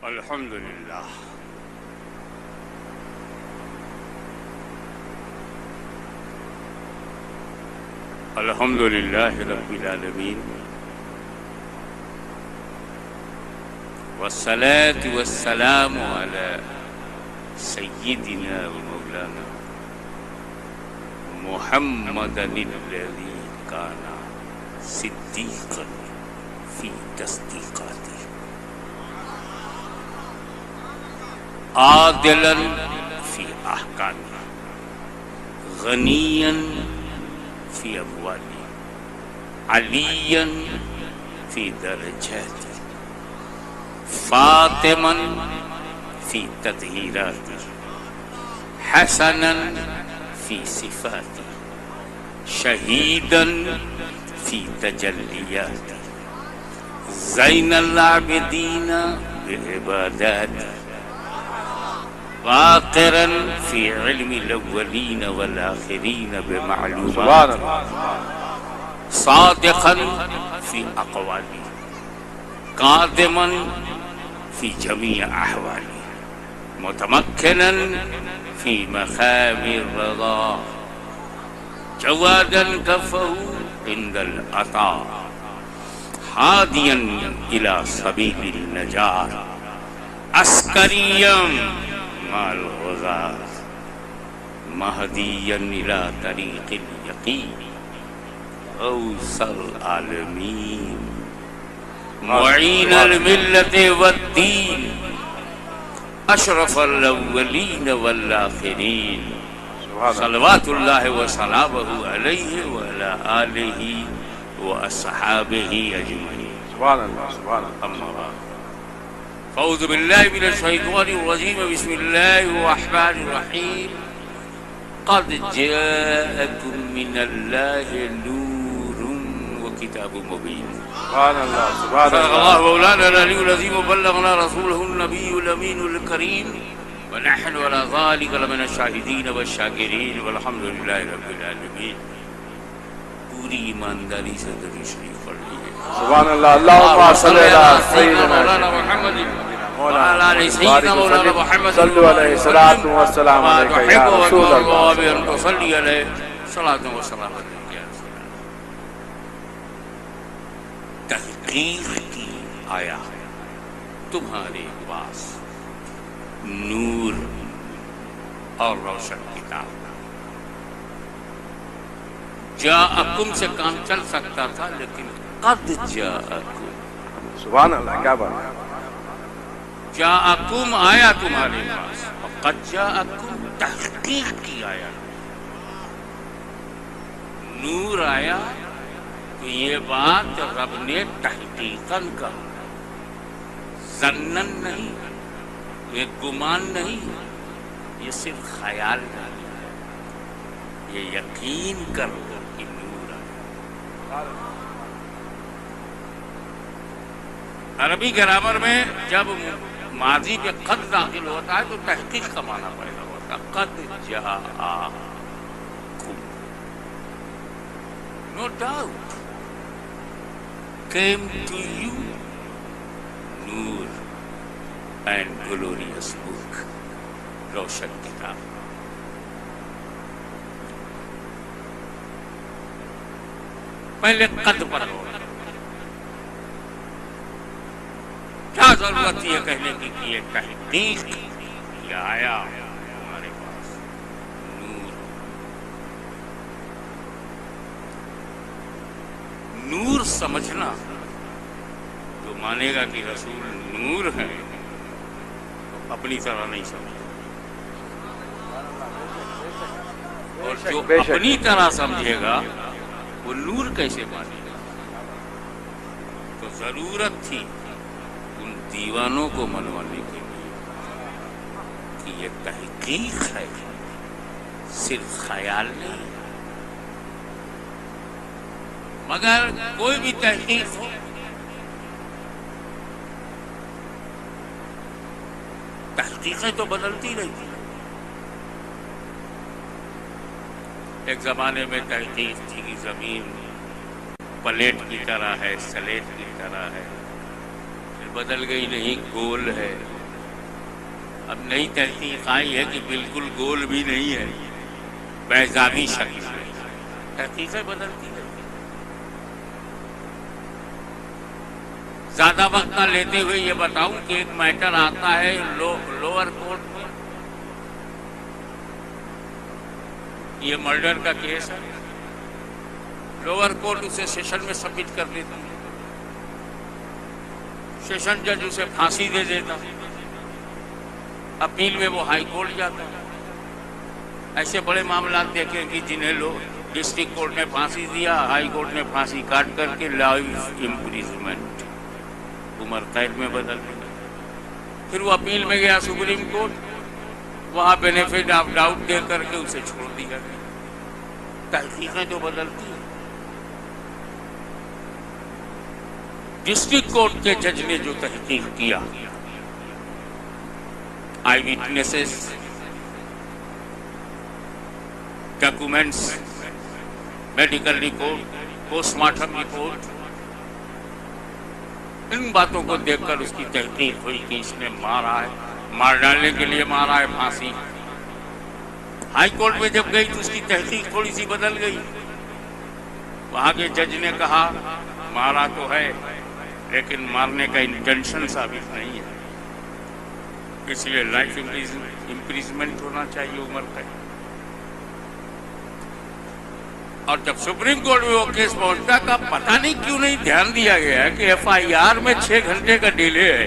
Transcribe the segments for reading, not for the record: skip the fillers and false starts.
الحمد للہ الحمد للہ رب العالمین والصلاة والسلام علی سیدنا و مولانا محمد الذی کان صدیقا فی تصدیقاتی عادلا فی احکامی غنیا فی اموالی علیا فی درجاتی فاطما فی تطہیراتی حسنا فی صفاتی شہیدا فی تجلیاتی زین العابدین بعباداتی واقرا فی علم الاولین والآخرین بمعلومات صادقا فی اقوالی قادما فی جمیع احوالی متمکنا فی مقام الرضا جوادا کفہ عند العطاء ہادیا الی سبیل النجاة عسکریا مع الغزاة مہدیا الی طریق الیقین غوث العالمین معین الملت والدین اشرف الاولین والآخرین صلوات اللہ وسلامہ علیہ وعلی آلہ واصحابہ اجمعین سبحان اللہ سبحان اللہ. اما بعد فاعوذ باللہ من الشیطان الرجیم بسم اللہ الرحمن الرحیم قد جاءکم من اللہ نور وکتاب مبین سبحان اللہ سبحان صدق اللہ. اللہ مولانا العلی العظیم وبلغنا رسولہ النبی الامین الکریم ونحن على ذلك لمن الشاہدین والشاکرین والحمد للہ رب العالمین. پوری ایمانداری سے درود شریف پڑھ لیجیے. سبحان اللہ. اللہم صلی علی سیدنا مولانا محمد وعلى آل سيدنا مولانا محمد صلوا علیہ الصلاۃ والسلام علیک یا رسول اللہ. وأن تصلي عليه صلاة وسلام عليك يا رسول الله. تحقیق کی آیا تمہارے پاس نور اور روشن کتاب. جاءکم سے کام چل سکتا تھا لیکن قد جاءکم. سبحان اللہ. کیا بات ہے. جاءکم آیا تمہارے پاس اور قد جاءکم تحقیق کی آیا. نور آیا تو یہ بات رب نے تحقیقاً کہا، ظنن نہیں، یہ گمان نہیں، یہ صرف خیال نہیں ہے، یہ یقین کر لو کہ نور آیا. عربی گرامر میں جب ماضی پہ قد داخل ہوتا ہے تو تحقیق کا معنی پیدا ہوتا ہے. قد جاءکم، no doubt came to you Noor and glorious book، روشن کتاب. پہلے قد پر ہو، کیا ضرورت یہ کہنے کی کہ یہ تحقیق یہ آیا ہمارے پاس نور. نور سمجھنا جو مانے گا کہ رسول نور ہے تو اپنی طرح نہیں سمجھے، اور جو اپنی طرح سمجھے گا وہ نور کیسے مانے گا. تو ضرورت تھی ان دیوانوں کو منوانے کے لیے کہ یہ تحقیق ہے، صرف خیال نہیں. مگر کوئی بھی تحقیق ہو، تحقیقیں تو بدلتی رہتی. ایک زمانے میں تحقیق تھی کہ زمین پلیٹ کی طرح ہے، سلیٹ کی طرح ہے، پھر بدل گئی نہیں گول ہے. اب نئی تحقیق آئی ہے کہ بالکل گول بھی نہیں ہے، بیضاوی شکل ہے. تحقیقیں بدلتی ہے. زیادہ وقت نہ لیتے ہوئے یہ بتاؤں کہ ایک میٹر آتا ہے لوور کورٹ میں، یہ مرڈر کا کیس ہے. لوور کورٹ اسے سیشن میں سبمٹ کر دیتا ہے، سیشن جج اسے پھانسی دے دیتا، اپیل میں وہ ہائی کورٹ جاتا ہے. ایسے بڑے معاملات دیکھیں کہ جنہیں لوگ ڈسٹرکٹ کورٹ نے پھانسی دیا، ہائی کورٹ نے پھانسی کاٹ کر کے لائف امپریزمنٹ، عمر قید میں بدل دیا. پھر وہ اپیل میں گیا سپریم کورٹ، وہاں بینیفٹ آف ڈاؤٹ دے کر کے اسے چھوڑ دیا گیا. تحقیقیں جو بدلتی ہیں. ڈسٹرکٹ کورٹ کے جج نے جو تحقیق کیا، eyewitnesses, documents, medical report, post mortem report, ان باتوں کو دیکھ کر اس کی تحقیق ہوئی کہ اس نے مارا ہے، مار ڈالنے کے لیے مارا ہے، پھانسی. ہائی کورٹ میں جب گئی تو اس کی تحقیق تھوڑی سی بدل گئی. وہاں کے جج نے کہا مارا تو ہے لیکن مارنے کا انٹینشن ثابت نہیں ہے، اس لیے لائف امپریزمنٹ ہونا چاہیے، عمر قید. اور جب سپریم کورٹ میں وہ کیس پہنچتا تو اب پتہ نہیں کیوں نہیں دھیان دیا گیا ہے کہ ایف آئی آر میں 6 گھنٹے کا ڈیلے ہے.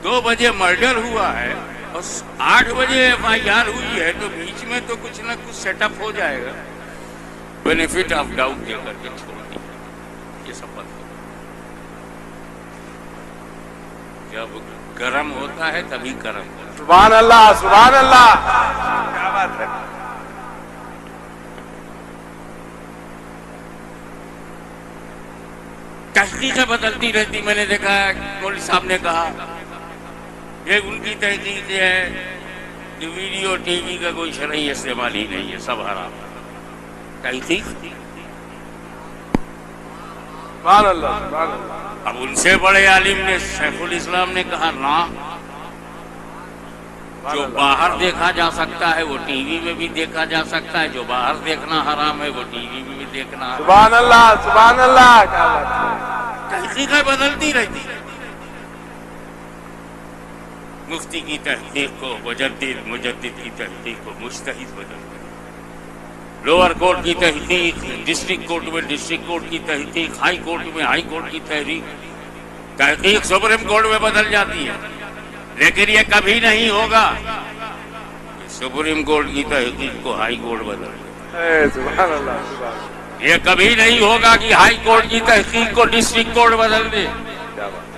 2 بجے مرڈر ہوا ہے اور 8 بجے ایف آئی آر ہوئی ہے، تو بیچ میں تو کچھ نہ کچھ سیٹ اپ ہو جائے گا. بینیفٹ آف ڈاؤٹ دے کر کے چھوڑ دیا. یہ سب بات جب گرم ہوتا ہے تبھی گرم ہوتا ہے. سبحان اللہ، سبحان اللہ، کیا بات ہے. تحقیقیں بدلتی رہتی. میں نے دیکھا ہے مولوی صاحب نے کہا یہ ان کی تحقیق ہے کہ ویڈیو ٹی وی کا کوئی شرعی استعمال ہی نہیں ہے، سب حرام. تحقیق سبحان اللہ، سبحان اللہ. اب ان سے بڑے عالم نے شیخ الاسلام نے کہا نا، جو باہر دیکھا جا سکتا ہے وہ ٹی وی میں بھی دیکھا جا سکتا ہے، جو باہر دیکھنا حرام ہے وہ ٹی وی میں بھی دیکھنا حرام. سبحان اللہ، سبحان اللہ، کیا بات ہے. تحقیقیں بدلتی رہتی. مفتی کی تحقیق کو مجدد، مجدد کی تحقیق کو مجتہد بدلتی. لوور کورٹ کی تحقیق، ڈسٹرکٹ کورٹ میں ڈسٹرکٹ کورٹ کی تحقیق، ہائی کورٹ میں ہائی کورٹ کی تحقیق سپریم کورٹ میں بدل جاتی ہے. لیکن یہ کبھی نہیں ہوگا کہ سپریم کورٹ کی تحقیق کو ہائی کورٹ بدل دے. سبحان اللہ، سبحان اللہ. یہ کبھی نہیں ہوگا کہ ہائی کورٹ کی تحقیق کو ڈسٹرکٹ کورٹ بدل دے،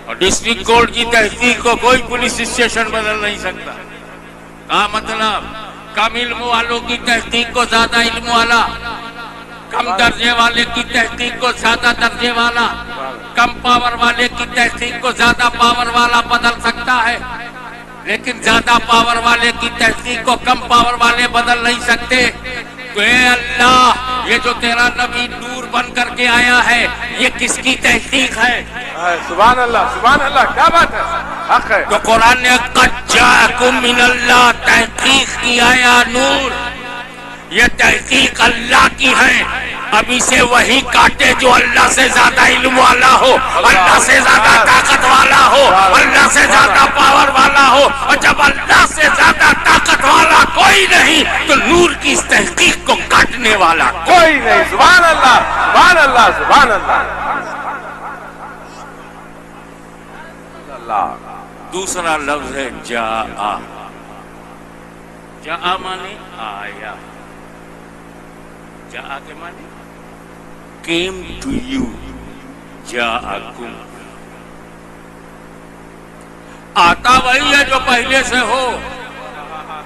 اور ڈسٹرکٹ کورٹ کی تحقیق کو کوئی پولیس اسٹیشن بدل نہیں سکتا. کا مطلب کم علم والوں کی تحقیق کو زیادہ علم والا، کم درجے والے کی تحقیق کو زیادہ درجے والا، کم پاور والے کی تحقیق کو زیادہ پاور والا بدل سکتا ہے، لیکن زیادہ پاور والے کی تحقیق کو کم پاور والے بدل نہیں سکتے. تو اے اللہ، یہ جو تیرا نبی نور بن کر کے آیا ہے یہ کس کی تحقیق ہے؟ سبحان اللہ، سبحان اللہ، کیا بات ہے. حق ہے. تو قرآن نے قد جاءکم من اللہ تحقیق کی آیا نور، یہ تحقیق اللہ کی ہے. اب اسے وہی کاٹے جو اللہ سے زیادہ علم والا ہو، اللہ سے زیادہ طاقت والا ہو، اللہ سے زیادہ پاور والا ہو. اور جب اللہ سے زیادہ طاقت والا کوئی نہیں تو نور کی اس تحقیق کو کاٹنے والا کوئی نہیں. سبحان اللہ، سبحان اللہ، سبحان اللہ. دوسرا لفظ ہے جاء. جاء مانے آیا، جاء کے مانے came to you. جاءکم آتا وہی ہے جو پہلے سے ہو.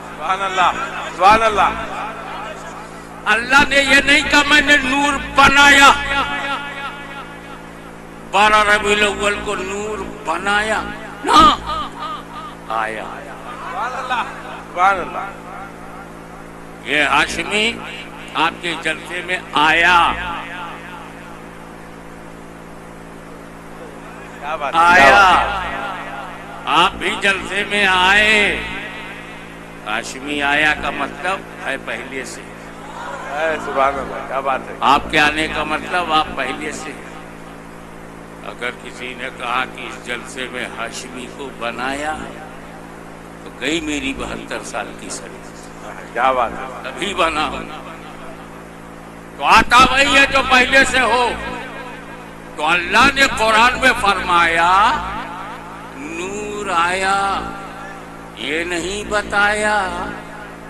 سبحان اللہ، سبحان اللہ. اللہ نے یہ نہیں کہا میں نے نور بنایا، 12 ربیع الاول کو نور بنایا، نہ آیا. سبحان اللہ، سبحان اللہ. یہ ہاشمی آپ کے جلسے میں آیا، کیا بات آیا. آپ بھی جلسے میں آئے. ہاشمی آیا کا مطلب ہے پہلے سے. سبحان اللہ, کیا بات ہے. آپ کے آنے کا مطلب آپ پہلے سے. اگر کسی نے کہا کہ اس جلسے میں ہاشمی کو بنایا تو گئی میری 72 سال کی سروس. کیا بات ہے. تبھی بنا. تو آتا وہی ہے جو پہلے سے ہو. تو اللہ نے قرآن میں فرمایا نور آیا, یہ نہیں بتایا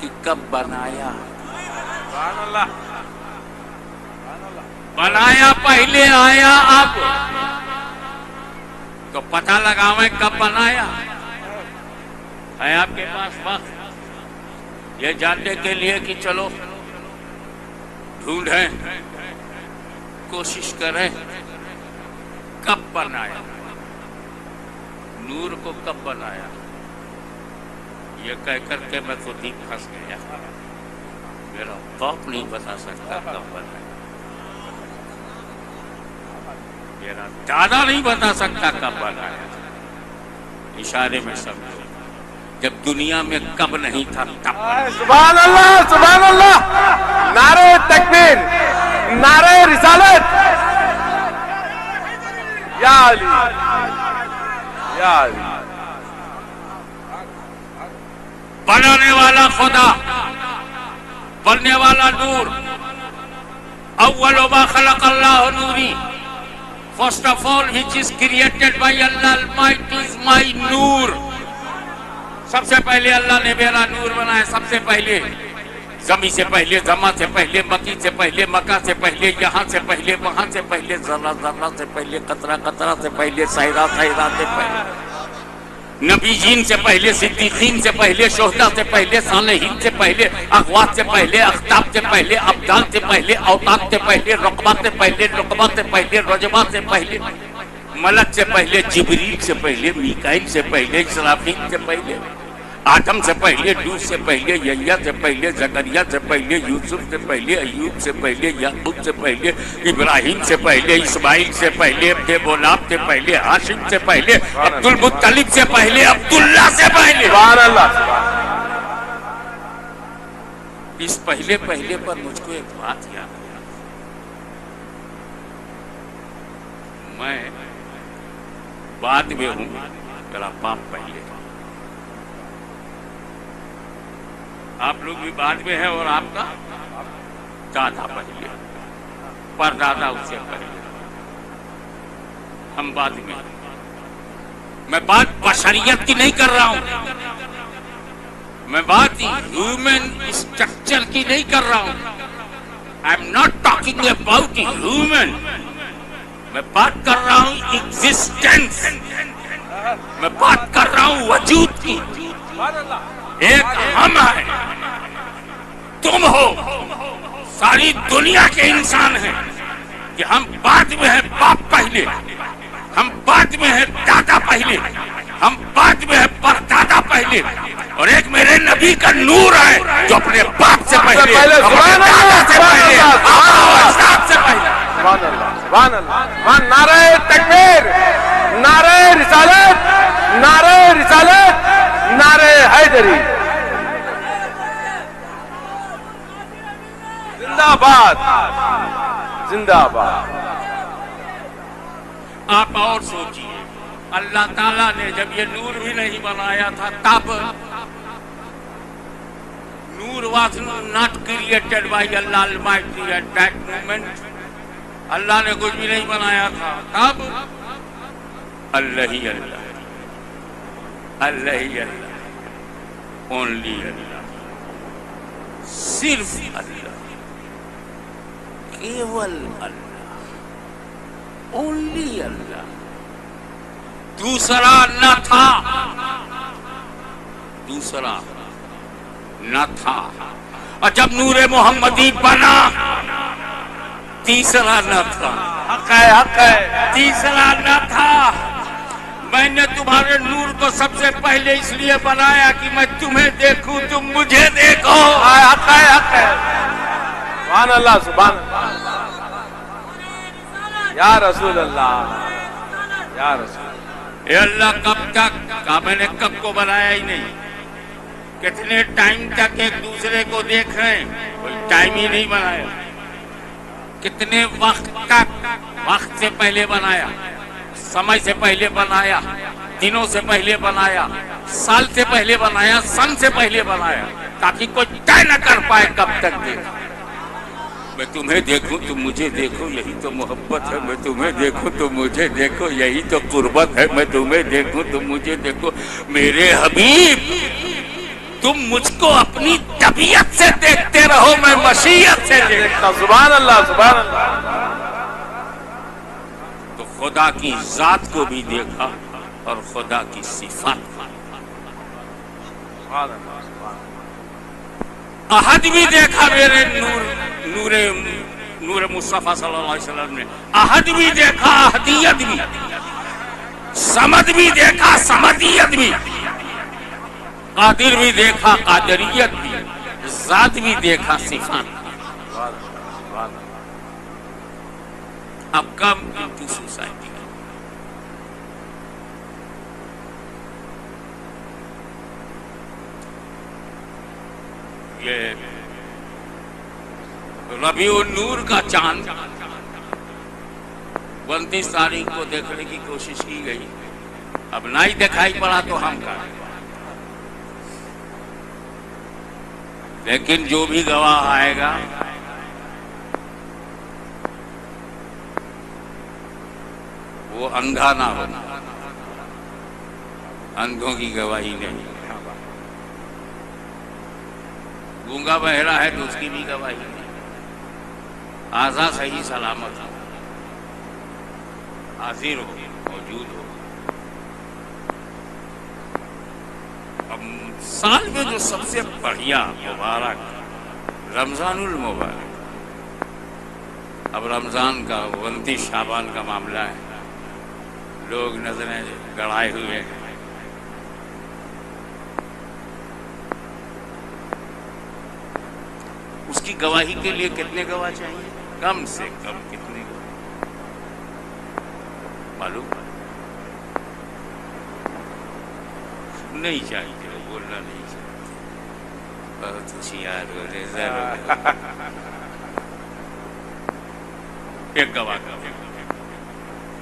کہ کب بنایا. سبحان اللہ. بنایا پہلے, آیا اب. تو پتہ لگاویں کب بنایا. ہے آپ کے پاس وقت یہ جاننے کے لیے کہ چلو ڈھونڈیں, کوشش کریں کب بنایا, نور کو کب بنایا. یہ کہہ کر کے میں تو دین پھنس گیا. میرا باپ نہیں بتا سکتا کب بنایا, میرا دادا نہیں بتا سکتا کب بنایا. اشارے میں سمجھو, جب دنیا میں کب نہیں تھا تب. سبحان اللہ, سبحان اللہ. نعرہ تکبیر, نعرہ رسالت. یا علی, یا علی. بنانے والا خدا, بننے والا نور. اول ما خلق اللہ نوری. First of all which is created by Allah Almighty is my نور. سب سے پہلے اللہ نے میرا نور بنایا. سب سے پہلے زمین سے پہلے, زما سے پہلے, مکی سے پہلے, مکہ سے پہلے, یہاں سے پہلے, وہاں سے پہلے, ذرہ ذرہ سے پہلے, قطرہ قطرہ سے پہلے, صحرا صحرا سے پہلے, نبیین سے پہلے, صدیقین سے پہلے, شہداء سے پہلے, صالحین سے پہلے, اغوات سے پہلے, اختاب سے پہلے, ابدال سے پہلے, اوتاد سے پہلے, رقبہ سے پہلے, رقبہ سے پہلے, رجبہ سے پہلے, ملک سے پہلے, جبریل سے پہلے, میکائیل سے پہلے, اسرافیل سے پہلے, آدم سے پہلے, نوح سے پہلے, یحییٰ سے پہلے, زکریا سے پہلے, یوسف سے پہلے, ایوب سے پہلے, یعقوب سے پہلے, ابراہیم سے پہلے, اسماعیل سے پہلے, ابولاب سے پہلے, ہاشم سے پہلے, عبد المطلب سے پہلے, عبداللہ سے پہلے. سبحان اللہ. اس پہلے پہلے پر مجھ کو ایک بات یاد ہے. میں بعد میں ہوں, میرا باپ پہلے. آپ لوگ بھی بعد میں ہیں اور آپ کا دادا پہلے, پر دادا اس سے پہلے, ہم بعد میں. میں بات بشریت کی نہیں کر رہا ہوں, میں بات ہیومن اسٹرکچر کی نہیں کر رہا ہوں. I am not talking about human, میں بات کر رہا ہوں ایگزسٹنس, میں بات کر رہا ہوں وجود کی. ایک ہم ہے, تم ہو, ساری دنیا کے انسان ہیں. کہ ہم بعد میں ہیں باپ پہلے, ہم بعد میں ہیں دادا پہلے, ہم بعد میں ہیں پردادا پہلے, اور ایک میرے نبی کا نور ہے جو اپنے باپ سے پہلے, اپنے دادا سے پہلے, اجداد سے پہلے. سبحان اللہ, سبحان اللہ. نعرہ تکبیر, نعرہ رسالت, نعرہ رسالت, نعرہ حیدری. زندہ باد, زندہ باد. آپ اور سوچئے, اللہ تعالیٰ نے جب یہ نور بھی نہیں بنایا تھا تب, نور was not created by Allah Almighty at that moment. اللہ نے کچھ بھی نہیں بنایا تھا تب اللہ ہی اللہ, اللہ ہی اللہ, اونلی اللہ, صرف اللہ, کیول اللہ, اونلی اللہ. دوسرا نہ تھا, دوسرا نہ تھا. اور جب نور محمدی بنا تیسرا نہ تھا. حق ہے, حق ہے. تیسرا نہ تھا. میں نے تمہارے نور کو سب سے پہلے اس لیے بنایا کہ میں تمہیں دیکھوں, تم مجھے دیکھو. حق ہے, حق ہے. سبحان اللہ, سبحان اللہ. یا رسول اللہ, یا رسول. اے اللہ کب تک؟ کہا میں نے کب کو بنایا ہی نہیں. کتنے ٹائم تک ایک دوسرے کو دیکھ رہے ہیں؟ کوئی ٹائم ہی نہیں بنایا. کتنے وقت تک؟ وقت سے پہلے بنایا، سمے سے پہلے بنایا، دنوں سے پہلے بنایا، سال سے پہلے بنایا، سن سے پہلے بنایا، تاکہ کوئی طے نہ کر پائے کب تک دیکھا. میں تمہیں دیکھوں تم مجھے دیکھو، یہی تو محبت ہے. میں تمہیں دیکھوں تم مجھے دیکھو، یہی تو قربت ہے. میں تمہیں دیکھوں تم مجھے دیکھو. میرے حبیب تم مجھ کو اپنی طبیعت سے دیکھتے رہو، میں مشیت سے دیکھتا. سبحان اللہ سبحان اللہ. تو خدا کی ذات کو بھی دیکھا اور خدا کی صفات کو. احد بھی دیکھا میرے نور مصطفیٰ صلی اللہ علیہ وسلم نے. احد بھی دیکھا، احدیت بھی. سمد بھی دیکھا، سمدیت بھی. قادر بھی دیکھا، قادریت بھی. ذات بھی دیکھا، صفات. اب کم انٹو سوسائٹی. یہ ربیع النور کا چاند 29 تاریخ کو دیکھنے کی کوشش کی گئی. اب نہ ہی دکھائی پڑا تو ہم کا، لیکن جو بھی گواہ آئے گا وہ اندھا نہ ہو. اندھوں کی گواہی نہیں. گونگا بہرا ہے تو اس کی بھی گواہی نہیں. آزاد صحیح سلامت ہو، حاضر ہو، موجود ہو. اب سال میں جو سب سے بڑھیا مبارک رمضان المبارک، اب رمضان کا 29 شعبان کا معاملہ ہے. لوگ نظریں گڑائے ہوئے ہیں. اس کی گواہی کے لیے کتنے گواہ چاہیے؟ کم سے کم کتنے گواہ معلوم نہیں چاہیے، بولنا نہیں چاہیے. بہت ہوشیار ہو رہے ضرور. ایک گواہ کا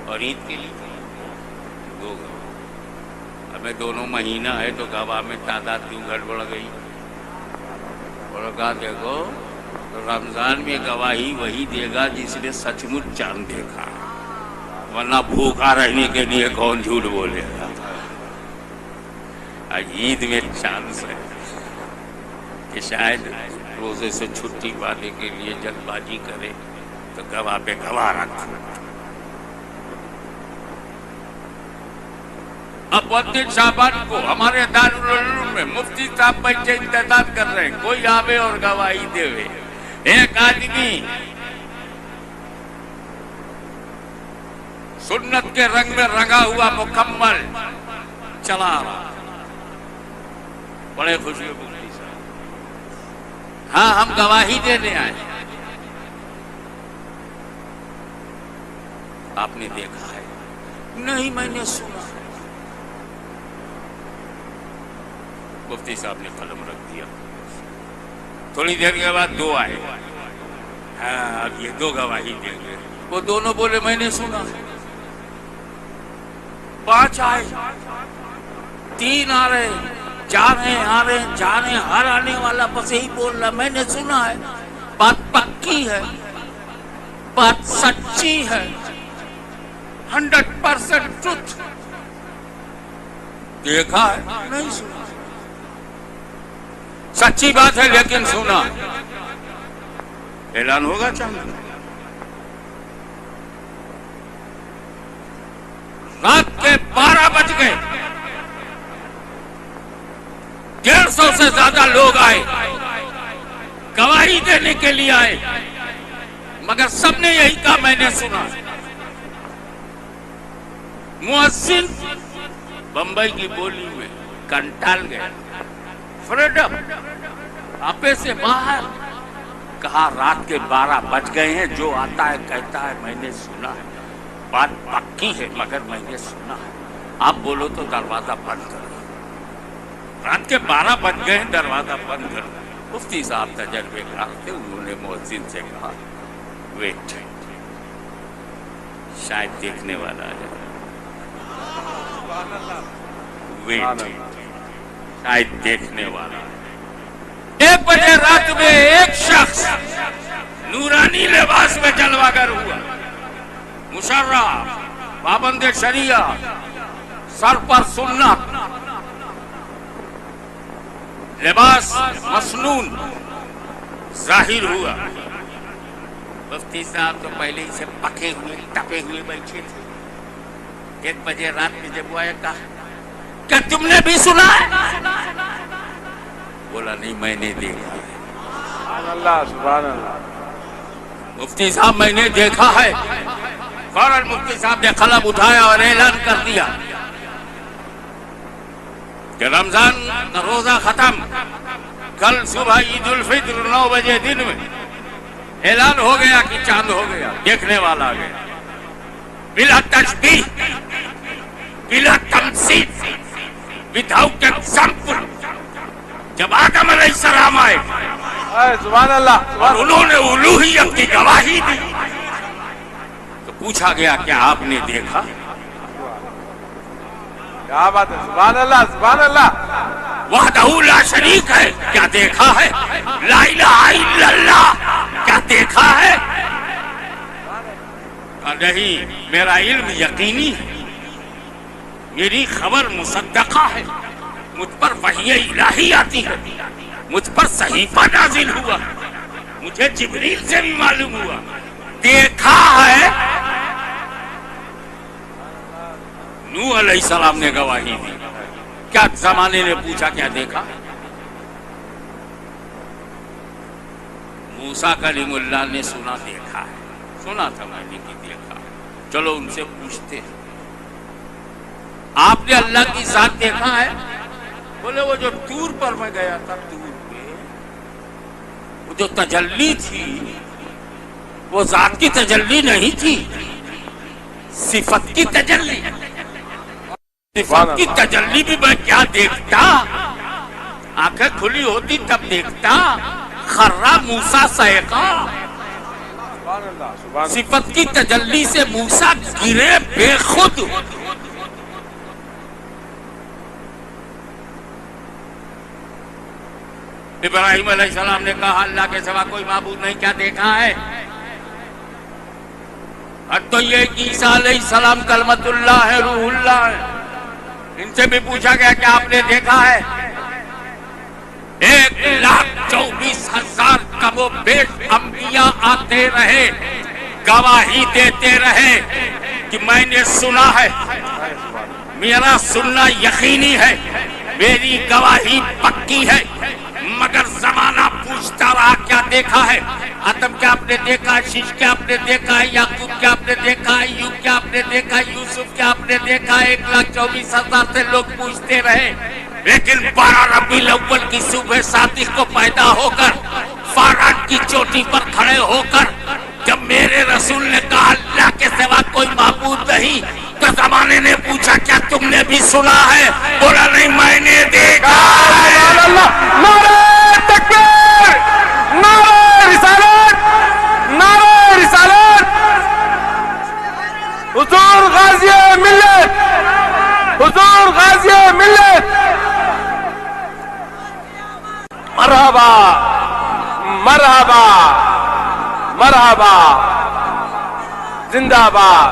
اور عید کے لیے 2 گواہ. ابھی دونوں مہینہ ہے تو گواہ میں تعداد کیوں گڑبڑ گئی؟ اور کہا دیکھو رمضان میں گواہی وہی دے گا جس نے سچ مچ چاند دیکھا، ورنہ بھوکا رہنے کے لیے کون جھوٹ بولے گا. عید میں چانس ہے کہ شاید روزے سے چھٹی پانے کے لیے جلد بازی کرے تو گواہ پہ گواہ رکھا. اب 29 شعبان کو ہمارے دارالعلوم میں مفتی صاحب بچے انتظار کر رہے ہیں کوئی آوے اور گواہی دے. ایک آدمی سنت کے رنگ میں رنگا ہوا مکمل چلا رہا. بڑے خوشی مفتی صاحب، ہاں ہم گواہی دینے آئے. آپ نے دیکھا ہے؟ نہیں میں نے سنا. مفتی صاحب نے قلم رکھ دیا. تھوڑی دیر کے بعد 2 آئے. ہاں اب یہ 2 گواہی دیں گے. وہ دونوں بولے میں نے سنا. 5 آئے، 3 آ رہے، جا رہے آ رہے جا رہے. ہر آنے والا بس یہی بول رہا میں نے سنا ہے. بات پکی ہے، بات سچی ہے، 100% ٹروتھ. دیکھا ہے نہیں سنا. سچی بات ہے لیکن سنا. اعلان ہوگا چاند. رات کے 12 بج گئے. 150 سے زیادہ لوگ آئے، گواہی دینے کے لیے آئے، مگر سب نے یہی کہا میں نے سنا. مؤذن بمبئی کی بولی میں کنٹال گیا. فریڈم آپے سے باہر کہا رات کے 12 بج گئے ہیں. جو آتا ہے کہتا ہے میں نے سنا ہے. بات پکی ہے مگر میں نے سنا ہے. آپ بولو تو دروازہ بند کرو. رات کے 12 بج گئے, دروازہ بند کرو. مفتی صاحب تجربے کار تھے, انہوں نے مؤذن سے کہا ویٹ, شاید دیکھنے والا آ جائے. ویٹ, شاید دیکھنے والا. 1 بجے رات میں ایک شخص نورانی لباس میں جلوہ گر ہوا, مشرف, پابند شریعت, سر پر سنت, لباس مسنون ظاہر ہوا. مفتی صاحب تو پہلے ہی سے پکے ہوئے ٹپے ہوئے بیٹھے تھے. 1 بجے رات میں جب وہ آیا, کہا کیا تم نے بھی سنا ہے؟ بولا نہیں, میں نے دیکھا ہے. سبحان اللہ, سبحان اللہ. مفتی صاحب میں نے دیکھا ہے. فوراً مفتی صاحب نے قلم اٹھایا اور اعلان کر دیا کہ رمضان کا روزہ ختم, کل صبح عید الفطر 9 بجے دن میں اعلان ہو گیا کہ چاند ہو گیا, دیکھنے والا آ گیا. بلا تشبیہ, بلا تمثیل, وداؤٹ ایگزامپل. جب آدم علیہ السلام آئے سبحان اللہ, اور انہوں نے الوہیت کی گواہی دی تو پوچھا گیا کیا آپ نے دیکھا؟ کیا بات ہے, سبحان اللہ, سبحان اللہ. وحدہ لا شریک ہے, کیا دیکھا ہے؟ لا الہ الا اللہ, کیا دیکھا ہے؟ نہیں, میرا علم یقینی ہے, میری خبر مصدقہ ہے, مجھ پر وحی الہی آتی ہے, مجھ پر صحیفہ نازل ہوا, مجھے جبریل سے بھی معلوم ہوا. دیکھا ہے. نوح علیہ السلام نے گواہی دی. کیا زمانے نے پوچھا کیا دیکھا؟ موسیٰ کلیم اللہ نے سنا دیکھا ہے. سنا تھا میں نے کہ دیکھا. چلو ان سے پوچھتے ہیں آپ نے اللہ کی ذات دیکھا ہے؟ بولے وہ جو طور پر میں گیا تھا, طور پہ وہ جو تجلی تھی وہ ذات کی تجلی نہیں تھی, صفت کی تجلی. صفت کی تجلی بھی میں کیا دیکھتا, آنکھیں کھلی ہوتی تب دیکھتا. خرّا موسیٰ صعقا, صفت کی تجلی سے موسیٰ گرے بے خود. ابراہیم علیہ السلام نے کہا اللہ کے سوا کوئی معبود نہیں, کیا دیکھا ہے؟ اور تو یہ کہ عیسیٰ علیہ السلام کلمت اللہ ہے, روح اللہ ہے. ان سے بھی پوچھا گیا کہ آپ نے دیکھا ہے؟ 1,24,000 کم و بیش انبیاء آتے رہے, گواہی دیتے رہے کہ میں نے سنا ہے, میرا سننا یقینی ہے, میری گواہی پکی ہے. مگر زمانہ پوچھتا رہا کیا دیکھا ہے؟ آدم کیا آپ نے دیکھا, شیش کیا آپ نے دیکھا, یعقوب کیا آپ نے دیکھا, ایوب کیا آپ نے دیکھا, یوسف کیا آپ نے دیکھا. 1,24,000 سے لوگ پوچھتے رہے. لیکن 12 ربیع الاول کی صبح صادق کو پیدا ہو کر فارات کی چوٹی پر کھڑے ہو کر جب میرے رسول نے کہا اللہ کے سوا کوئی معبود نہیں, تو زمانے نے پوچھا کیا تم نے بھی سنا ہے؟ بولا نہیں, میں نے دیکھا ہے. نعرہ تکبیر, نعرہ رسالت, نعرہ رسالت. حضور غازی ملت, حضور غازی ملت. مرحبا, مرحبا, مرحبا, زندہ باد.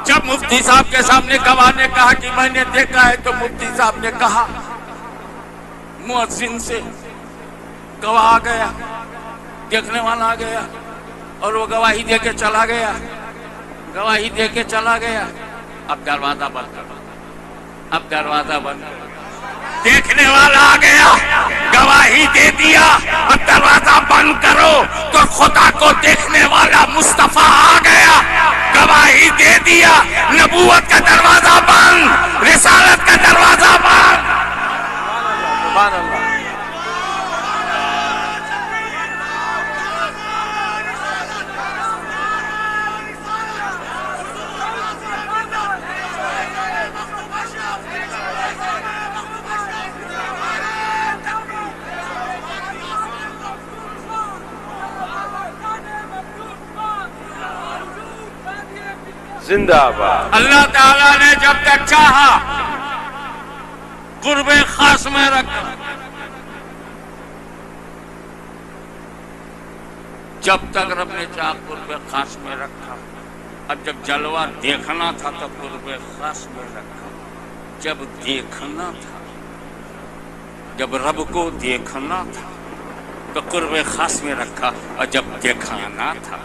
جب مفتی صاحب کے سامنے گواہ نے کہا کہ میں نے دیکھا ہے, تو مفتی صاحب نے کہا مؤذن سے گواہ آ گیا, دیکھنے والا آ گیا, اور وہ گواہی دے کے چلا گیا, گواہی دے کے چلا گیا. اب دروازہ بند کرو, اب دروازہ بند کرو. دیکھنے والا آ گیا, گواہی دے دیا, اب دروازہ بند کرو. تو خدا کو دیکھنے والا مصطفیٰ آ گیا, گواہی دے دیا, نبوت کا دروازہ بند, رسالت کا دروازہ بند. سبحان اللہ. زندہ باد. اللہ تعالیٰ نے جب تک چاہا قرب خاص میں رکھا، جب تک رب نے چاہا قرب خاص میں رکھا. اب جب جلوہ دیکھنا تھا تو قرب خاص میں رکھا. جب دیکھنا تھا، جب رب کو دیکھنا تھا تو قرب خاص میں رکھا، اور جب دکھانا تھا،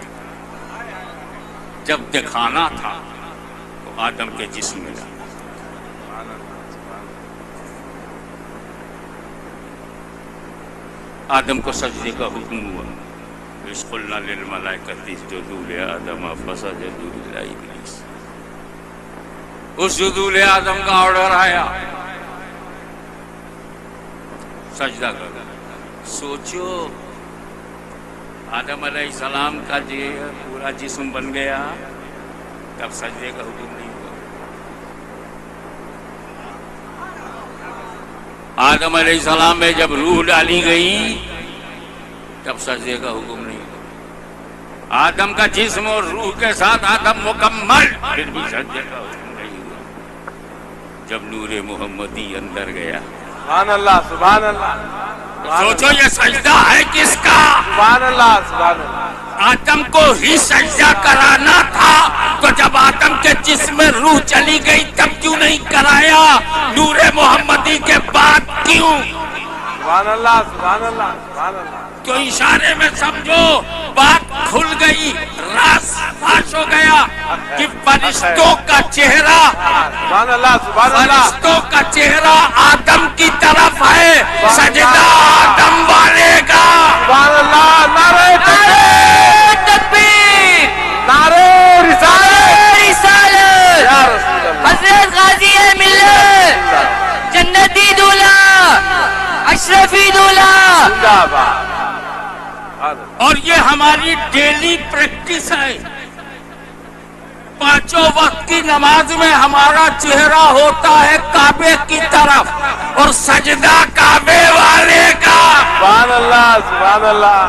جب دکھانا تھا تو آدم کے جسم میں ڈالا. آدم کو سجدے کا حکم ہوا. اِذْ قُلْنَا لِلْمَلَائِكَةِ اسْجُدُوا لِآدَمَ فَسَجَدُوا إِلَّا إِبْلِيسَ. اسجدوا لآدم کا آرڈر آیا، سجدہ کرو. سوچو آدم علیہ السلام کا جو پورا جسم بن گیا، تب سجدے کا حکم نہیں ہوا. آدم علیہ السلام میں جب روح ڈالی گئی تب سجدے کا حکم نہیں ہوا. آدم کا جسم اور روح کے ساتھ آدم مکمل، پھر بھی سجدے کا حکم نہیں ہوا. جب نور محمدی اندر گیا، سبحان اللہ سبحان اللہ. سوچو یہ سجدہ ہے کس کا؟ سبحان اللہ سبحان اللہ. آدم کو ہی سجدہ کرانا تھا، تو جب آدم کے جسم میں روح چلی گئی تب کیوں نہیں کرایا؟ نور محمدی کے بعد کیوں؟ سبحان اللہ سبحان اللہ سبحان اللہ. تو اشارے میں سمجھو بات کھل گئی، راز فاش ہو گیا کہ فرشتوں کا چہرہ، سبحان اللہ سبحان اللہ. فرشتوں کا چہرہ آدم کی طرف ہے. سجدہ آدم والے کا. سبحان اللہ. نعرہ تکبیر، نعرہ رسالت رسالت. یا رسول اللہ. حضرت غازی ملت، جنتی دولہ، اشرفی دولہ. زندہ باد. اور یہ ہماری ڈیلی پریکٹس ہے. پانچوں وقت کی نماز میں ہمارا چہرہ ہوتا ہے کعبے کی طرف، اور سجدہ کعبے والے کا. سبحان اللہ سبحان اللہ.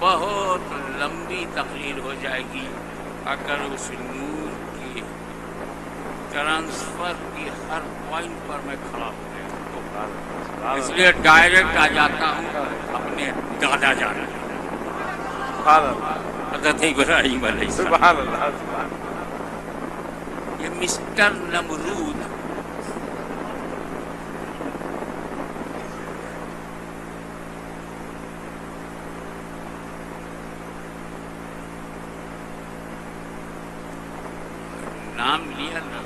بہت لمبی تقریر ہو جائے گی اگر اس نور کی ٹرانسفر کی ہر پوائنٹ پر میں کھڑا ہو گیا. اس لیے ڈائریکٹ آ جاتا ہوں اپنے دادا جان سبحان اللہ حضرت ابراہیم علیہ السلام. سبحان اللہ سبحان اللہ. یہ مسٹر نمرود نام لیا نا،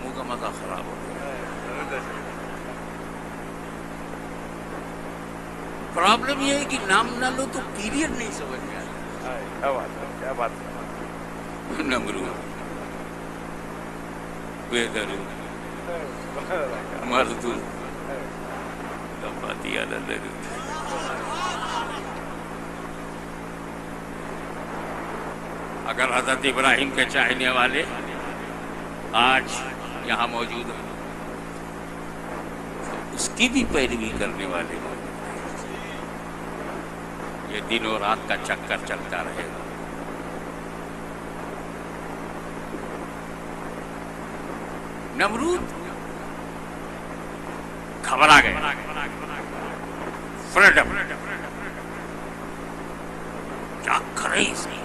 منہ کا مزہ خراب ہو گیا. پرابلم یہ ہے کہ نام نہ لو تو پیریڈ نہیں سمجھ میں آتا. کیا بات ہے کیا بات ہے. نمرود، بے درود، مردود، دفاتی علی درود. اگر حضرت ابراہیم کے چاہنے والے آج یہاں موجود ہیں تو اس کی بھی پیروی کرنے والے ہیں. یہ دن اور رات کا چکر چلتا رہے گا. نمرود گھبرا گئے، فریڈم کیا کرے اسے.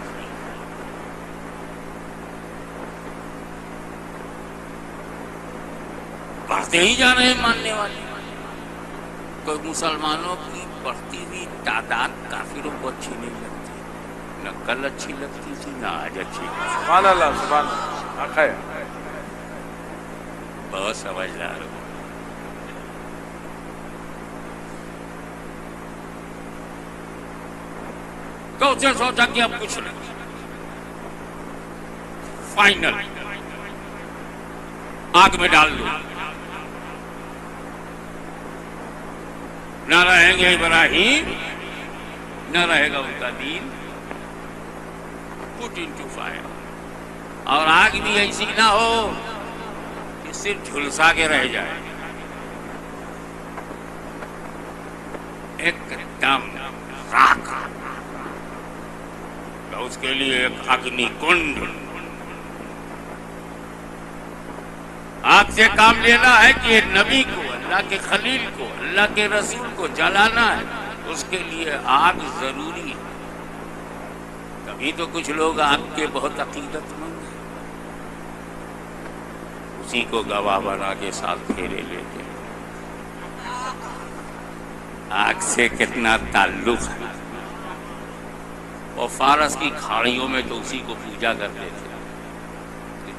بڑھتے ہی جا رہے ہیں ماننے والے. کوئی مسلمانوں کی بڑھتی ہوئی تعداد کافروں کو اچھی نہیں لگتی. نہ کل اچھی لگتی تھی نہ آج اچھی. سبحان اللہ سبحان اللہ. خیر. بہت سمجھدار ہو. تو اسے سوچا کہ اب کچھ نہیں، فائنل آگ میں ڈال دو. نہ رہیں گے ابراہیم، نہ رہے گا ان کا دین. Put into fire. اور آگ بھی ایسی نہ ہو کہ صرف جھلسا کے رہ جائے. ایک دم راک، اس کے لیے ایک اگنی کنڈ، آگ سے کام لینا ہے کہ نبی کو، اللہ کے خلیل کو، اللہ کے رسول کو جلانا ہے، اس کے لیے آگ ضروری ہے۔ تبھی تو کچھ لوگ آگ کے بہت عقیدت مند ہیں، اسی کو گواہ بنا کے ساتھ پھیرے لیتے ہیں۔ آگ سے کتنا تعلق ہے، اور فارس کی کھاڑیوں میں تو اسی کو پوجا کرتے تھے،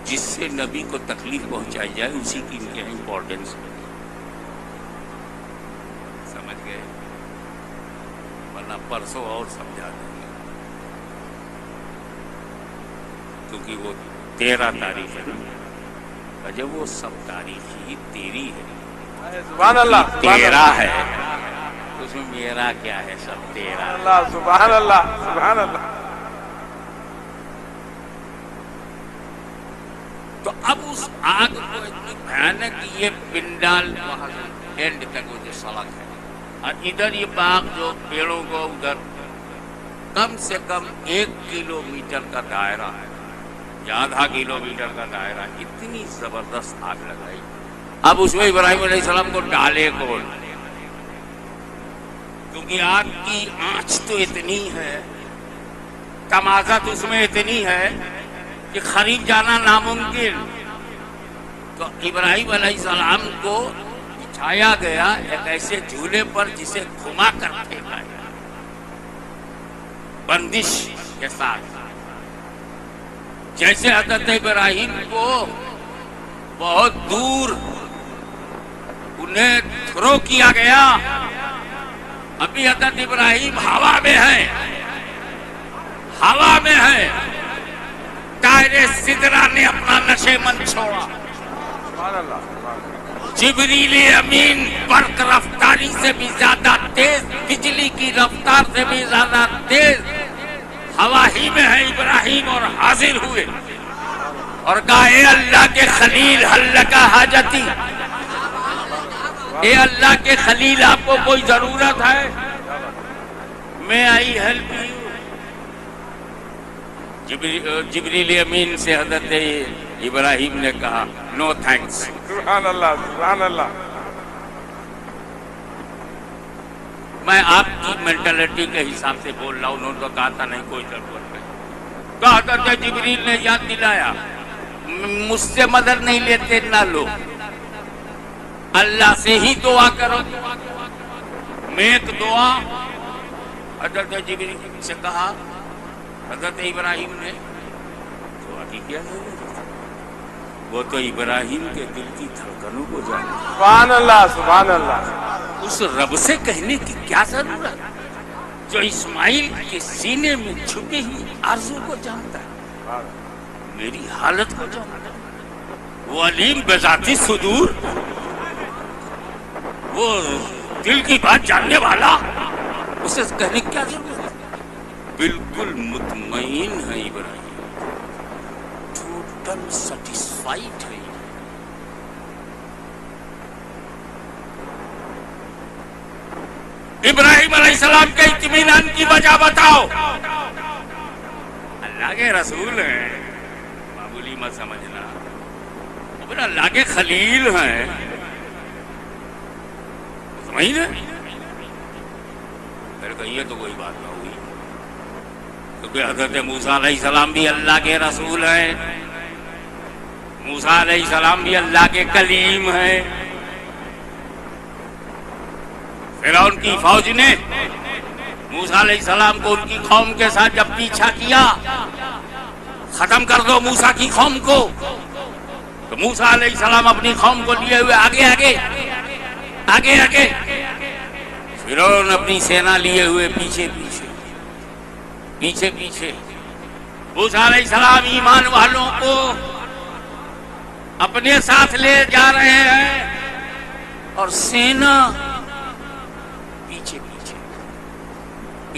جس سے نبی کو تکلیف پہنچائی جائے اسی کی ان کے امپورٹنس ہے۔ سمجھ گئے؟ ورنہ پرسوں اور سمجھا دیں گے، کیونکہ وہ 13 تاریخ ہے نا، جب وہ سب تاریخ ہی تیری ہے، سبحان اللہ، 13 ہے، اس میں میرا کیا ہے، سب 13۔ اللہ، سبحان اللہ، سبحان اللہ۔ تو اب اس آگ کو اتنی بھیانک، یہ پنڈال وہاں سے اینڈ تک وہ جو سڑک ہے، اور ادھر یہ باغ جو پیڑوں کو ادھر کم سے کم 1 کلومیٹر کا دائرہ ہے، یا آدھا کلومیٹر کا دائرہ، اتنی زبردست آگ لگائی۔ اب اس میں ابراہیم علیہ السلام کو ڈالے کون؟ کیونکہ آگ کی آنچ تو اتنی ہے، تمازت اس میں اتنی ہے کہ قریب جانا ناممکن۔ تو ابراہیم علیہ السلام کو بچھایا گیا ایک ایسے جھولے پر جسے گھما کر پھینکا گیا، بندش کے ساتھ، جیسے حضرت ابراہیم کو بہت دور انہیں تھرو کیا گیا۔ ابھی حضرت ابراہیم ہوا میں ہے، ہوا میں ہے، دائرے سدرا نے اپنا نشیمن چھوڑا، جبریل امین برق رفتاری سے بھی زیادہ تیز، بجلی کی رفتار سے بھی زیادہ تیز ہوا ہی میں ہے ابراہیم، اور حاضر ہوئے اور کہا اے اللہ کے خلیل حل کا حاجتی، اے اللہ کے خلیل آپ کو کوئی ضرورت ہے؟ میں آئی ہیلپ یو۔ جبریل امین سے حضرت ابراہیم نے کہا نو تھینکس۔ سبحان اللہ، سبحان اللہ۔ میں آپ کی مینٹلٹی کے حساب سے بول رہا ہوں، انہوں نے تو کہا تھا نہیں کوئی ضرورت نہیں۔ تو حضرت جبریل نے یاد دلایا مجھ سے مدد نہیں لیتے نہ لو، اللہ سے ہی دعا کرو۔ میں ایک دعا حضرت جبریل سے کہا، حضرت ابراہیم نے دعا کی کیا ضرورت؟ وہ تو ابراہیم کے دل کی دھڑکنوں کو جانتا، سبحان اللہ، سبحان اللہ۔ اس رب سے کہنے کی کیا ضرورت جو اسماعیل کے سینے میں چھپے ہی آرزو کو جانتا ہے، میری حالت کو جانتا ہے، وہ علیم بذاتی صدور، وہ دل کی بات جاننے والا، اسے کہنے کی کیا ضرورت ہے؟ بالکل مطمئن ہے ابراہیم، ٹوٹل سیٹسفائیڈ ہے۔ ابراہیم علیہ السلام کے اطمینان کی وجہ بتاؤ۔ اللہ کے رسول ہیں، معمولی مت سمجھنا، پھر اللہ کے خلیل ہیں، سمجھنا؟ پھر کہیے تو کوئی بات نہ ہوئی، کیونکہ حضرت موسیٰ علیہ السلام بھی اللہ کے رسول ہیں، موسیٰ علیہ السلام بھی اللہ کے کلیم ہیں۔ فرعون کی فوج نے موسیٰ علیہ السلام کو ان کی قوم کے ساتھ جب پیچھا کیا، ختم کر دو موسیٰ کی قوم کو، تو موسیٰ علیہ السلام اپنی قوم کو لیے ہوئے آگے آگے آگے آگے، فرعون اپنی سینا لیے ہوئے پیچھے پیچھے پیچھے پیچھے۔ موسیٰ علیہ السلام ایمان والوں کو اپنے ساتھ لے جا رہے ہیں اور سینا پیچھے پیچھے،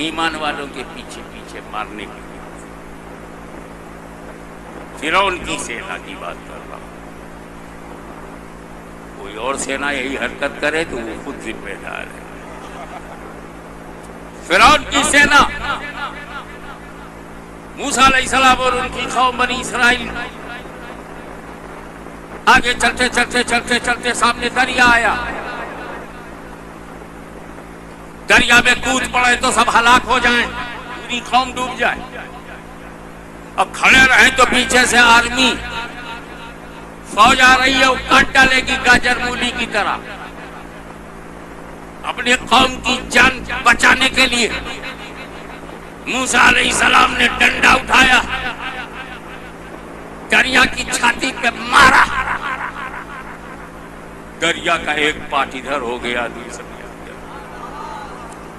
ایمان والوں کے پیچھے پیچھے مارنے کے لیے۔ فرعون کی سینا کی بات کر رہا ہوں، کوئی اور سینا یہی حرکت کرے تو وہ خود ذمہ دار ہے۔ فرعون کی سینا موسیٰ علیہ السلام اور ان کی قوم بنی اسرائیل آگے چلتے چلتے چلتے چلتے سامنے دریا آیا. دریا میں کود پڑے تو سب ہلاک ہو جائیں, پوری قوم ڈوب جائے. اب کھڑے رہیں تو پیچھے سے آرمی فوج آ رہی ہے, وہ کاٹ ڈالے گی گاجر مولی کی طرح. اپنی قوم کی جان بچانے کے لیے موسیٰ علیہ السلام نے ڈنڈا اٹھایا, دریا کی چھاتی پہ مارا. دریا کا ایک پارٹ ادھر ہو گیا, دوسرا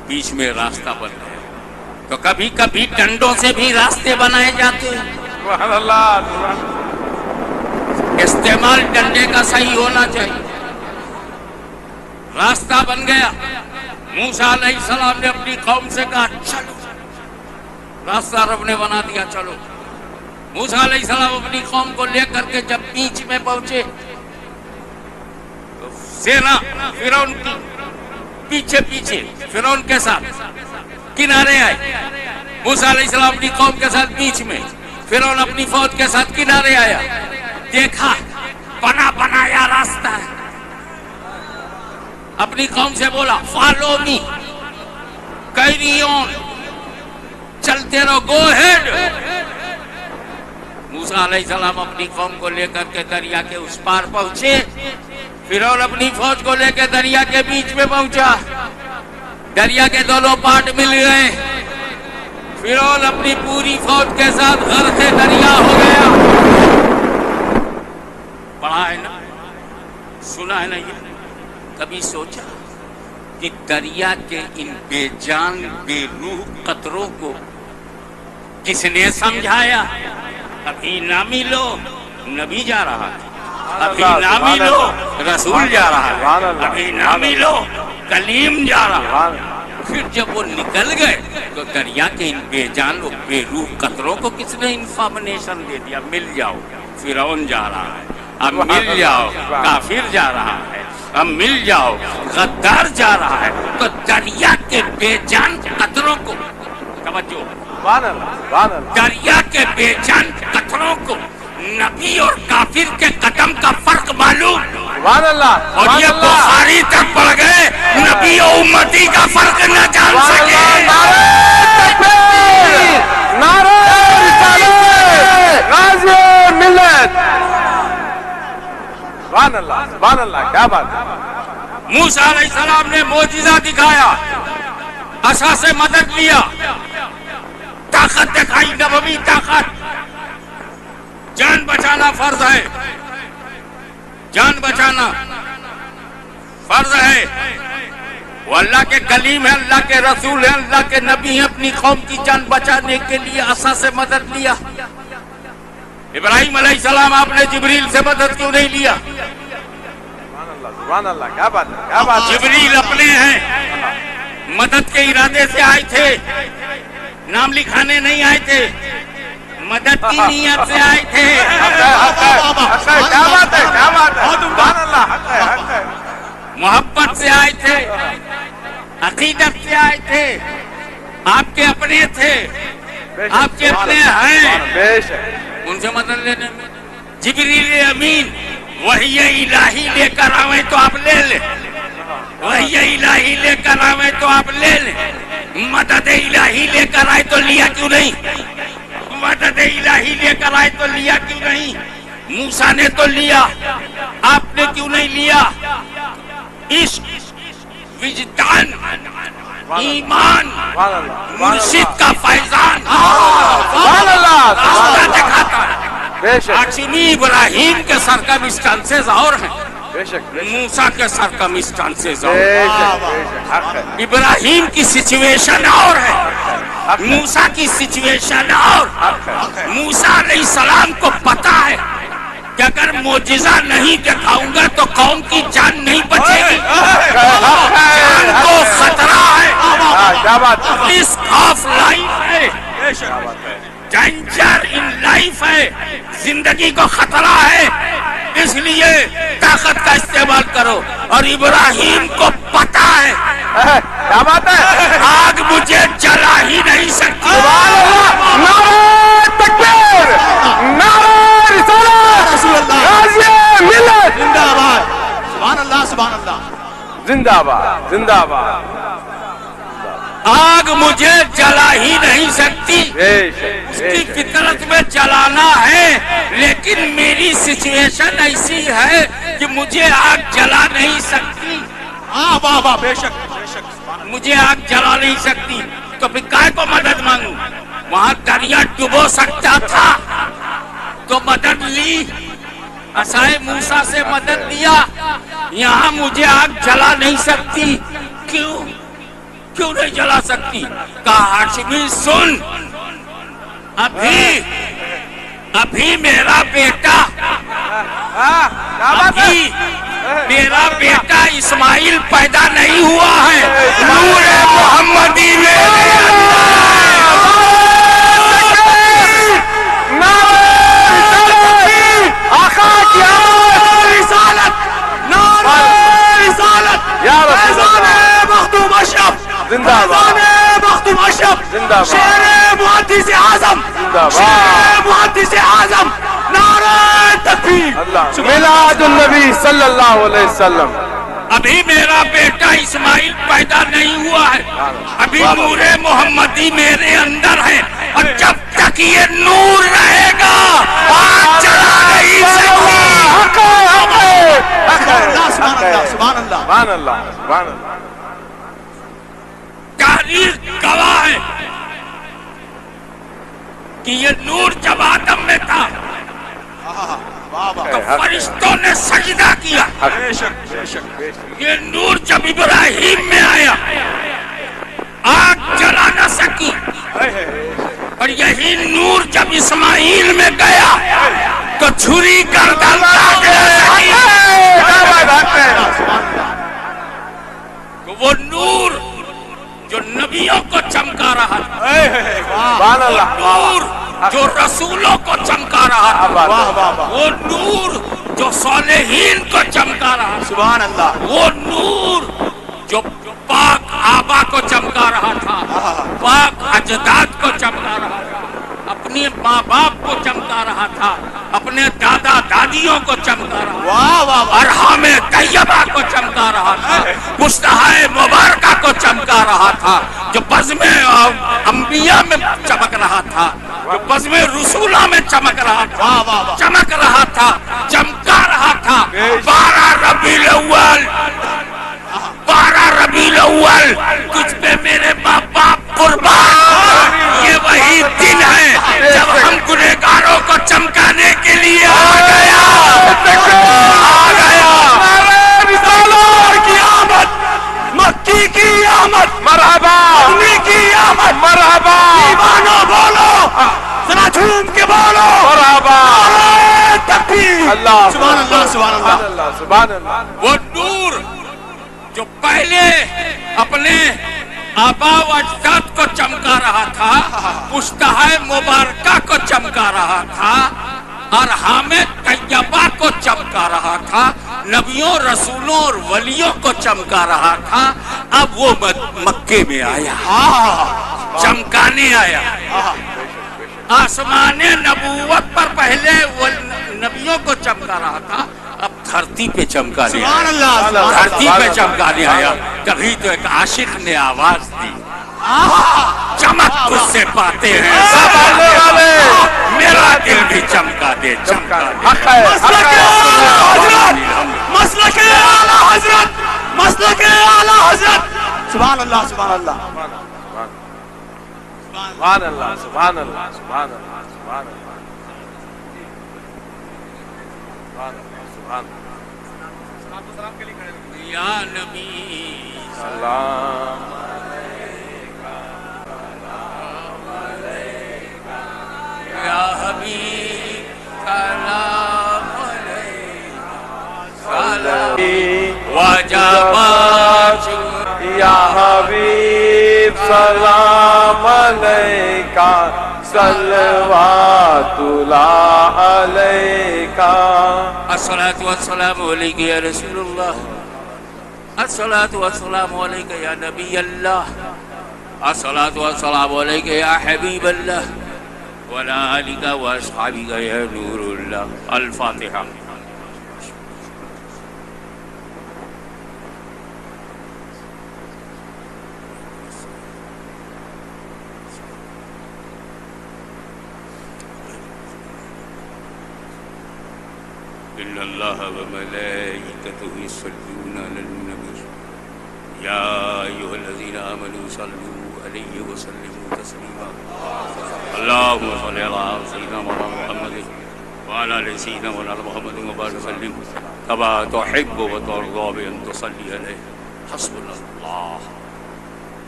بیچ میں راستہ بن گیا. تو کبھی کبھی ڈنڈوں سے بھی راستے بنائے جاتے ہیں. سبحان اللہ. استعمال ڈنڈے کا صحیح ہونا چاہیے. راستہ بن گیا. موسیٰ علیہ السلام نے اپنی قوم سے کہا چلو, راستہ رب نے بنا دیا, چلو. موسیٰ علیہ السلام اپنی قوم کو لے کر کے جب بیچ میں پہنچے تو سینا فرعون کی پیچھے پیچھے فرعون کے ساتھ کنارے آئے. موسیٰ علیہ السلام اپنی قوم کے ساتھ بیچ میں, فرعون اپنی فوج کے ساتھ کنارے آیا. دیکھا بنا بنایا راستہ ہے. اپنی قوم سے بولا فالو می, کیری آن, چلتے رہو, گو ہیڈ. موسیٰ علیہ السلام اپنی قوم کو لے کر کے دریا کے اس پار پہنچے. فرعون اپنی فوج کو لے کے دریا کے بیچ میں پہنچا. دریا کے دونوں پارٹ مل گئے. فرعون اپنی پوری فوج کے ساتھ غرق دریا ہو گیا. پڑھا ہے نا, سنا ہے نا. یہ کبھی سوچا کہ دریا کے ان بے جان بے روح قطروں کو کس نے سمجھایا؟ ابھی نہ ملو نبی جا رہا ہے, ابھی نہ ملو رسول جا رہا ہے, ابھی نہ ملو کلیم جا رہا ہے. پھر جب وہ نکل گئے تو دریا کے ان بے جان و بے روح قطروں کو کس نے انفارمیشن دے دیا, مل جاؤ فرعون جا رہا ہے, اب مل جاؤ کافر جا رہا ہے, اب مل جاؤ غدار جا رہا ہے. تو دریا کے بے جان قطروں کو توجہ, دریا کے بے جان قطروں کو نبی اور کافر کے قدم کا فرق معلوم, اور یہ بخاری تک پڑ گئے, نبی و امتی کا فرق نہ جان سکے. نعرہ رسالت, غازی ملت. سبحان اللہ, سبحان اللہ, کیا بات ہے. موسیٰ علیہ السلام نے معجزہ دکھایا, عصا سے مدد لیا, طاقت دکھائی, نبوی طاقت. جان بچانا فرض ہے, جان بچانا فرض ہے. وہ اللہ کے کلیم ہے, اللہ کے رسول ہے, اللہ کے نبی ہیں. اپنی قوم کی جان بچانے کے لیے عصا سے مدد لیا. ابراہیم علیہ السلام آپ نے جبریل سے مدد کیوں نہیں لیا؟ سبحان اللہ, کیا بات ہے, کیا بات ہے. جبریل اپنے ہیں, مدد کے ارادے سے آئے تھے, نام لکھانے نہیں آئے تھے, مدد کی نیت سے آئے تھے. کیا بات ہے, کیا بات ہے. سبحان اللہ, محبت سے آئے تھے, عقیدت سے آئے تھے. آپ کے اپنے تھے, آپ کے اپنے ہیں, ان سے مدد لینے میں. جبریل امین وحی الہی لے کر آویں تو آپ لے لیں, وحی الہی لے کر آویں تو آپ لے لیں. مدد الہی لے کر آئے تو لیا کیوں نہیں؟ مدد الہی لے کر آئے تو لیا کیوں نہیں؟ موسیٰ نے تو لیا, آپ نے کیوں نہیں لیا؟ عشق, وجدان, ایمان, مرشد کا فیضان راستہ دکھاتا ہے. ہاشمی ابراہیم کے سرکمسٹانسز اور ہیں, موسیٰ کے سرکمسٹانسز اور ہیں. ابراہیم کی سچویشن اور ہے, موسیٰ کی سچویشن اور. موسیٰ علیہ السلام کو پتا ہے کہ اگر معجزہ نہیں دکھاؤں گا تو قوم کی جان نہیں بچے گی, جان کو خطرہ ہے, رسک آف لائف ہے, ڈینجر ان لائف ہے, زندگی کو خطرہ ہے, اس لیے طاقت کا استعمال کرو. اور ابراہیم کو پتا ہے کیا بات ہے؟ آگ مجھے جلا ہی نہیں سکتی. نعرہ تکبیر، نعرہ رسالت، غازی ملت، زندہ باد. سبحان اللہ سبحان اللہ. زندہ باد زندہ باد. آگ مجھے جلا ہی نہیں سکتی. اس کی فطرت میں جلانا ہے، لیکن میری سچویشن ایسی ہے کہ مجھے آگ جلا نہیں سکتی. ہاں واہ واہ، بے شک بے شک. مجھے آگ جلا نہیں سکتی، تو پھر کائے کو مدد مانگوں؟ وہاں دریا ڈبو سکتا تھا تو مدد لی، عصائے موسیٰ سے مدد لیا. یہاں مجھے آگ جلا نہیں سکتی. کیوں نہیں جلا سکتی؟ کہا ہاشمی سن، ابھی میرا بیٹا میرا بیٹا اسماعیل پیدا نہیں ہوا ہے. نور محمدی میرے مخدوم اشرف، زندہ باد. مخدوم اشرف، زندہ باد. شیر محدث اعظم، زندہ باد. شیر محدث اعظم. نعرہ تکبیر. اللہ میلاد النبی صلی اللہ علیہ وسلم. ابھی میرا بیٹا اسماعیل پیدا نہیں ہوا ہے، ابھی نور محمدی میرے اندر ہے، اور جب تک یہ نور رہے گا آگ جلا نہیں سکتی. سبحان اللہ سبحان اللہ. سبحان اللہ سبحان اللہ. تاریخ گواہ ہے کہ یہ نور جب آدم میں تھا تو فرشتوں نے سجدہ کیا. بے شک بے شک. یہ نور جب ابراہیم میں آیا آگ جلا نہ سکی، اور یہی نور جب اسماعیل میں گیا تو چھری گردن کاٹ سکی. وہ نور جو نبیوں کو چمکا رہا تھا، سبحان اللہ. نور جو رسولوں کو چمکا رہا تھا، وہ نور جو صالحین کو چمکا رہا تھا، سبحان اللہ. وہ نور جو پاک آبا کو چمکا رہا تھا، پاک اجداد کو چمکا رہا تھا، اپنے ماں باپ کو چمکا رہا تھا، اپنے دادا دادیوں کو چمکا رہا تھا، واہ واہ. ارحام طیبہ کو چمکا رہا تھا، مشتہائے مبارکہ کو چمکا رہا تھا، جو بزم انبیاء میں چمک رہا تھا، جو بزم رسولہ میں چمک رہا تھا، چمک رہا تھا، چمکا رہا تھا. 12 ربیع الاول کچھ پہ میرے ماں باپ قربان. یہ وہی دن ہے جب ہم گنہگاروں کو چمکانے کے لیے آ گیا. کی آمد، مکی کی آمد، مرحبا مدنی کی آمد. مرحبا. ایمانو بولو، ذرا جھوم کے بولو. مرحبا. نعرہ تکبیر. اللہ سبحان اللہ سبحان اللہ. سبحان اللہ. وہ نور جو پہلے اپنے آبا و اجداد کو چمکا رہا تھا، مشتہائے مبارکہ کو چمکا رہا تھا، ارحام طیبہ کو چمکا رہا تھا، نبیوں رسولوں اور ولیوں کو چمکا رہا تھا. اب وہ مکے میں آیا، چمکانے آیا. آسمان نبوت پر پہلے وہ نبیوں کو چمکا رہا تھا، اب دھرتی پہ چمکانے سبحان آیا. اللہ. دھرتی پہ چمکانے آیا. کبھی تو ایک عاشق نے آواز دی، چمک تجھ سے پاتے ہیں میرا دل بھی چمکا دے، چمکا دے. حق ہے. مسلک اعلی حضرت، مسلک اعلی حضرت، مسلک اعلی حضرت. سبحان اللہ سبحان اللہ. سبحان اللہ سبحان اللہ سبحان اللہ سبحان اللہ سبحان اللہ. یا نبی سلام یا حبیب سلام علیکم وجبات یا حبیب سلام علیکہ صلوات اللہ علیکہ. الصلاۃ والسلام علیک یا رسول اللہ. الصلاة والسلام عليك يا نبي الله، الصلاة والسلام عليك يا حبيب الله، وعلى آلك وأصحابك يا نور الله. الفاتحة. إن الله وملائكته يصلون على النبي يا أيها الذين آمنوا صلوا عليه وسلموا تسليما. اللهم صل على سيدنا مولانا محمد وعلى آل سيدنا مولانا محمد وبارك وسلم كما تحب وترضى بأن تصلي عليه. حسبنا الله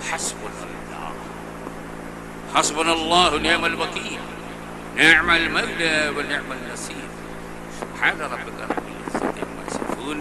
حسبنا الله حسبنا الله نعم الوكيل نعم المولى ونعم النصير. سبحان ربك رب العزة عما يصفون